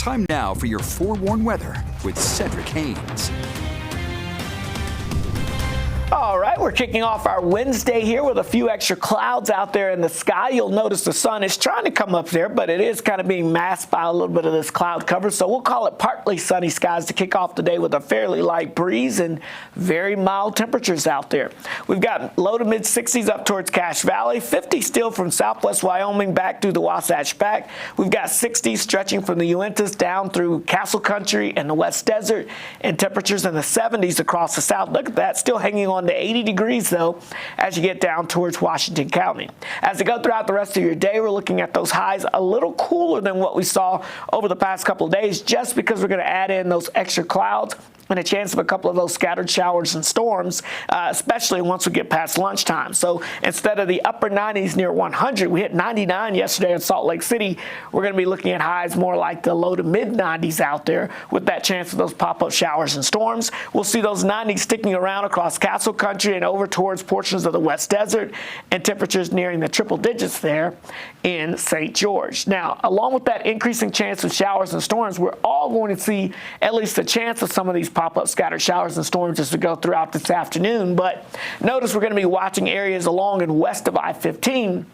Time now for your forewarned weather with Cedric Haynes. All right, we're kicking off our Wednesday here with a few extra clouds out there in the sky. You'll notice the sun is trying to come up there, but it is kind of being masked by a little bit of this cloud cover. So we'll call it partly sunny skies to kick off the day with a fairly light breeze and very mild temperatures out there. We've got low to mid 60s up towards Cache Valley, 50 still from southwest Wyoming back through the Wasatch back. We've got 60s stretching from the Uintas down through Castle Country and the West Desert, and temperatures in the 70s across the south. Look at that, still hanging on to 80 degrees though as you get down towards Washington County. As you go throughout the rest of your day, we're looking at those highs a little cooler than what we saw over the past couple of days, just because we're going to add in those extra clouds and a chance of a couple of those scattered showers and storms, especially once we get past lunchtime. So instead of the upper 90s near 100, we hit 99 yesterday in Salt Lake City. We're going to be looking at highs more like the low to mid 90s out there with that chance of those pop-up showers and storms. We'll see those 90s sticking around across Castle Country and over towards portions of the West Desert, and temperatures nearing the triple digits there in St. George. Now, along with that increasing chance of showers and storms, we're all going to see at least a chance of some of these pop-up scattered showers and storms as we go throughout this afternoon. But notice we're going to be watching areas along and west of I-15.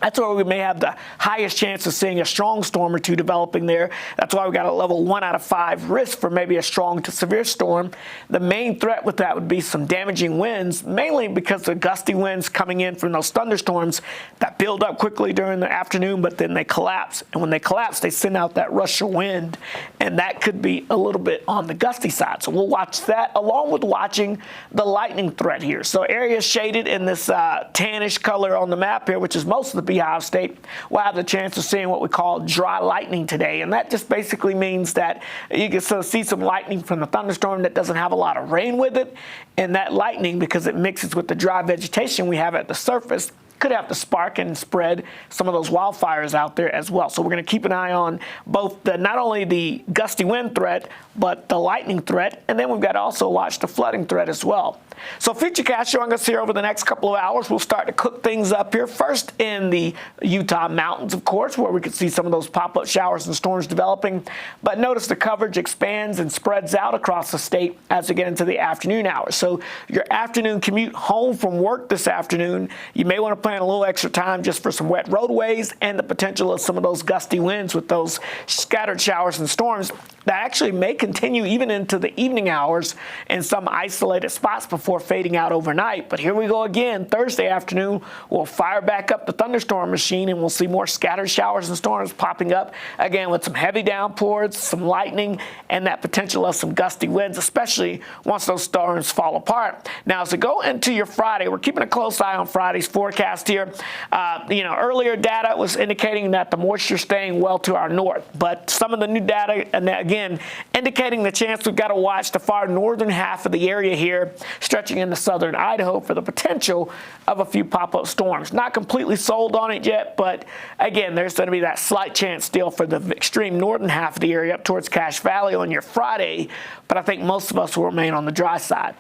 That's where we may have the highest chance of seeing a strong storm or two developing there. That's why we got a level 1 out of 5 risk for maybe a strong to severe storm. The main threat with that would be some damaging winds, mainly because the gusty winds coming in from those thunderstorms that build up quickly during the afternoon, but then they collapse. And when they collapse, they send out that rush of wind, and that could be a little bit on the gusty side. So we'll watch that along with watching the lightning threat here. So areas shaded in this tannish color on the map here, which is most of the Beehive State, we'll have the chance of seeing what we call dry lightning today. And that just basically means that you can sort of see some lightning from the thunderstorm that doesn't have a lot of rain with it. And that lightning, because it mixes with the dry vegetation we have at the surface, could have to spark and spread some of those wildfires out there as well. So we're going to keep an eye on both not only the gusty wind threat, but the lightning threat, and then we've got to also watch the flooding threat as well. So futurecast showing us here over the next couple of hours. We'll start to cook things up here. First in the Utah mountains, of course, where we could see some of those pop-up showers and storms developing. But notice the coverage expands and spreads out across the state as we get into the afternoon hours. So your afternoon commute home from work this afternoon, you may want to plan a little extra time just for some wet roadways and the potential of some of those gusty winds with those scattered showers and storms that actually may continue even into the evening hours in some isolated spots before fading out overnight. But here we go again. Thursday afternoon, we'll fire back up the thunderstorm machine and we'll see more scattered showers and storms popping up again with some heavy downpours, some lightning, and that potential of some gusty winds, especially once those storms fall apart. Now, as we go into your Friday, we're keeping a close eye on Friday's forecast here. Earlier data was indicating that the moisture is staying well to our north, but some of the new data, and again, indicating the chance we've got to watch the far northern half of the area here, stretching into southern Idaho for the potential of a few pop-up storms. Not completely sold on it yet, but again, there's going to be that slight chance still for the extreme northern half of the area up towards Cache Valley on your Friday, but I think most of us will remain on the dry side.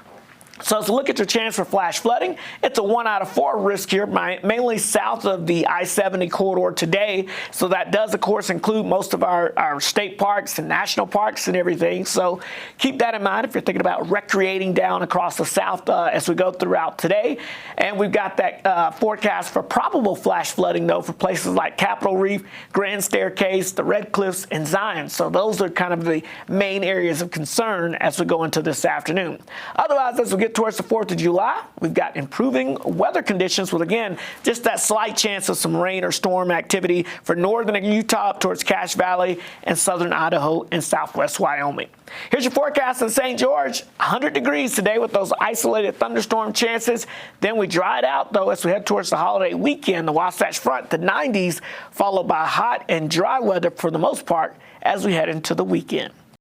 So as we look at your chance for flash flooding, it's a 1 out of 4 risk here, mainly south of the I-70 corridor today. So that does, of course, include most of our state parks and national parks and everything. So keep that in mind if you're thinking about recreating down across the south as we go throughout today. And we've got that forecast for probable flash flooding, though, for places like Capitol Reef, Grand Staircase, the Red Cliffs, and Zion. So those are kind of the main areas of concern as we go into this afternoon. Otherwise, as we get towards the 4th of July, we've got improving weather conditions with, again, just that slight chance of some rain or storm activity for northern Utah up towards Cache Valley and southern Idaho and southwest Wyoming. Here's your forecast in St. George. 100 degrees today with those isolated thunderstorm chances. Then we dry it out, though, as we head towards the holiday weekend. The Wasatch Front, the 90s, followed by hot and dry weather for the most part as we head into the weekend.